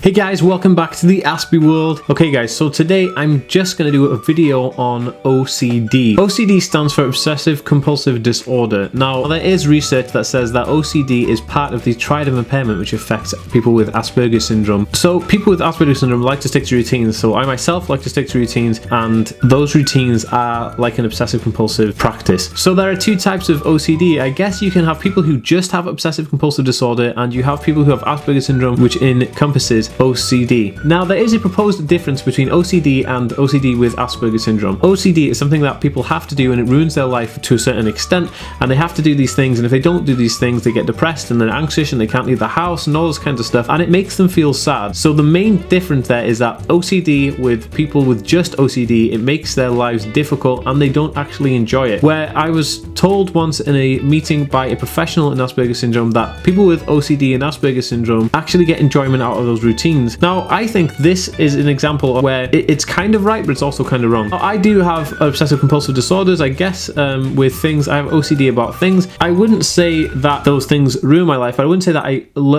Hey guys, welcome back to the Aspie world. Okay guys, so today I'm just going to do a video on OCD. OCD stands for Obsessive Compulsive Disorder. Now, there is research that says that OCD is part of the triad of impairment which affects people with Aspergers Syndrome. So people with Aspergers Syndrome like to stick to routines, so I myself like to stick to routines, and those routines are like an obsessive compulsive practice. So there are two types of OCD. I guess you can have people who just have obsessive compulsive disorder, and you have people who have Aspergers Syndrome, which encompasses OCD. Now, there is a proposed difference between OCD and OCD with Aspergers Syndrome. OCD is something that people have to do and it ruins their life to a certain extent, and they have to do these things, and if they don't do these things they get depressed and they're anxious and they can't leave the house and all this kind of stuff, and it makes them feel sad. So the main difference there is that OCD with people with just OCD, it makes their lives difficult and they don't actually enjoy it. Where I was told once in a meeting by a professional in Aspergers Syndrome that people with OCD and Aspergers Syndrome actually get enjoyment out of those routines. Now, I think this is an example where it's kind of right, but it's also kind of wrong. I do have obsessive compulsive disorders, I guess, with things. I have OCD about things. I wouldn't say that those things ruin my life, but I wouldn't say that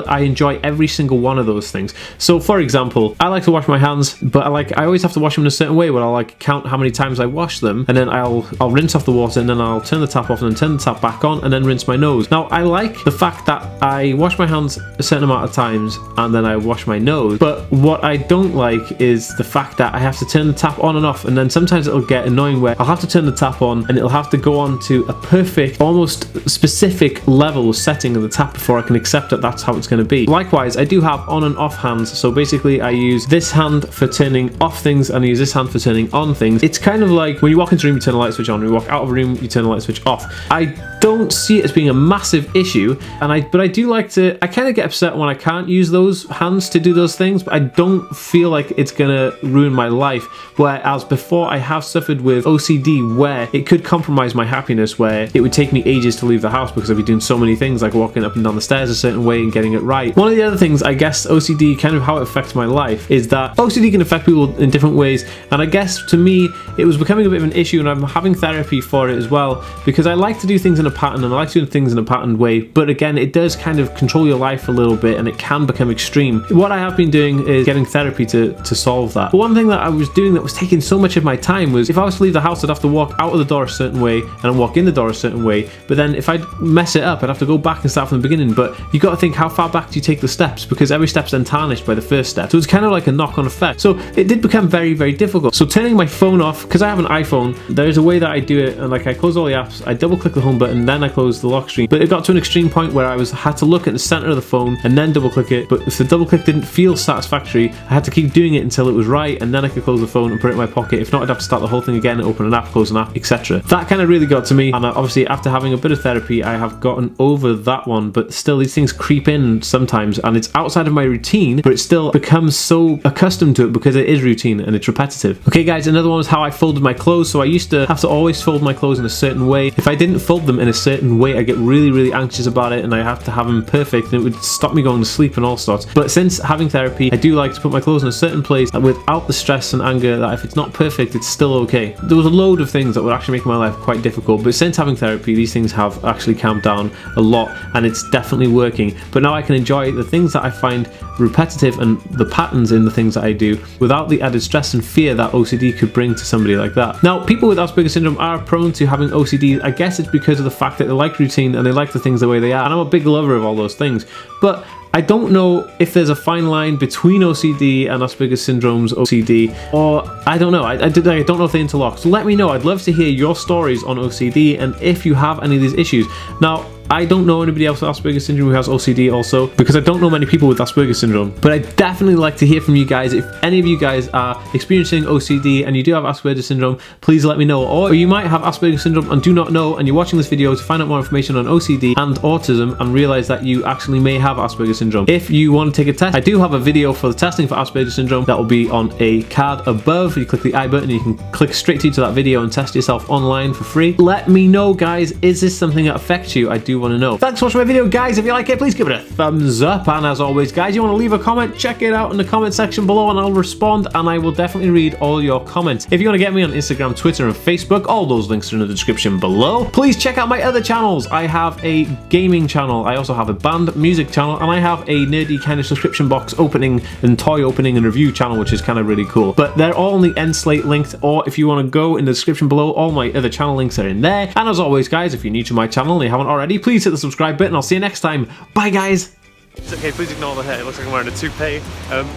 I enjoy every single one of those things. So, for example, I like to wash my hands, but I always have to wash them in a certain way where I'll count how many times I wash them, and then I'll rinse off the water, and then I'll turn the tap off, and then turn the tap back on, and then rinse my nose. Now, I like the fact that I wash my hands a certain amount of times, and then I wash my nose, but what I don't like is the fact that I have to turn the tap on and off, and then sometimes it'll get annoying where I'll have to turn the tap on and it'll have to go on to a perfect, almost specific level setting of the tap before I can accept that that's how it's going to be. Likewise, I do have on and off hands, so basically I use this hand for turning off things and I use this hand for turning on things. It's kind of like when you walk into a room you turn the light switch on, when you walk out of a room you turn the light switch off. I don't see it as being a massive issue, but I do like to, I kind of get upset when I can't use those hands to do those things, but I don't feel like it's gonna ruin my life. Whereas before, I have suffered with OCD where it could compromise my happiness, where it would take me ages to leave the house because I'd be doing so many things like walking up and down the stairs a certain way and getting it right. One of the other things, I guess, OCD, kind of how it affects my life, is that OCD can affect people in different ways, and I guess to me it was becoming a bit of an issue, and I'm having therapy for it as well, because I like to do things in a pattern and I like doing things in a patterned way, but again, it does kind of control your life a little bit and it can become extreme. What I have been doing is getting therapy to solve that. But one thing that I was doing that was taking so much of my time was, if I was to leave the house, I'd have to walk out of the door a certain way and walk in the door a certain way, but then if I mess it up, I'd have to go back and start from the beginning. But you got to think, how far back do you take the steps, because every step's then tarnished by the first step, so it's kind of like a knock-on effect. So it did become very, very difficult. So turning my phone off, because I have an iPhone, there's a way that I do it, and I close all the apps, I double click the home button, then I close the lock screen. But it got to an extreme point where I had to look at the center of the phone and then double click it, but if the double click didn't feel satisfactory, I had to keep doing it until it was right, and then I could close the phone and put it in my pocket. If not, I'd have to start the whole thing again, open an app, close an app, etc. That kind of really got to me, and obviously after having a bit of therapy I have gotten over that one, but still these things creep in sometimes, and it's outside of my routine, but it still becomes so accustomed to it because it is routine and it's repetitive. Okay guys, another one was how I folded my clothes. So I used to have to always fold my clothes in a certain way. If I didn't fold them in a certain way, I get really, really anxious about it, and I have to have them perfect, and it would stop me going to sleep and all sorts. But since having therapy, I do like to put my clothes in a certain place without the stress and anger that if it's not perfect, it's still okay. There was a load of things that would actually make my life quite difficult, but since having therapy, these things have actually calmed down a lot, and it's definitely working. But now I can enjoy the things that I find repetitive and the patterns in the things that I do without the added stress and fear that OCD could bring to somebody like that. Now, people with Aspergers Syndrome are prone to having OCD. I guess it's because of the fact that they like routine and they like the things the way they are, and I'm a big lover of all those things. But I don't know if there's a fine line between OCD and Aspergers Syndrome's OCD, or I don't know. I don't know if they interlock. So let me know. I'd love to hear your stories on OCD and if you have any of these issues. Now, I don't know anybody else with Aspergers Syndrome who has OCD also, because I don't know many people with Aspergers Syndrome. But I'd definitely like to hear from you guys. If any of you guys are experiencing OCD and you do have Aspergers Syndrome, please let me know. Or you might have Aspergers Syndrome and do not know, and you're watching this video to find out more information on OCD and autism and realize that you actually may have Aspergers Syndrome. If you want to take a test, I do have a video for the testing for Aspergers Syndrome that will be on a card above. You click the I button, you can click straight to that video and test yourself online for free. Let me know, guys, is this something that affects you? I do want to know. Thanks for watching my video, guys. If you like it, please give it a thumbs up. And as always, guys, you want to leave a comment, check it out in the comment section below and I'll respond, and I will definitely read all your comments. If you want to get me on Instagram, Twitter, and Facebook, all those links are in the description below. Please check out my other channels. I have a gaming channel, I also have a band music channel, and I have a nerdy kind of subscription box opening and toy opening and review channel, which is kind of really cool. But they're all in the end slate linked, or if you want to go in the description below, all my other channel links are in there. And as always, guys, if you're new to my channel and you haven't already, please hit the subscribe button. I'll see you next time. Bye, guys. It's okay, please ignore the hair. It looks like I'm wearing a toupee.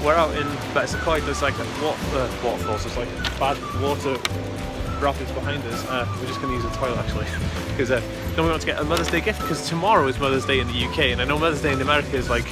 We're out in Better there's like a waterfalls, there's like bad water rapids behind us. We're just going to use the toilet actually, because then we want to get a Mother's Day gift, because tomorrow is Mother's Day in the UK, and I know Mother's Day in America is like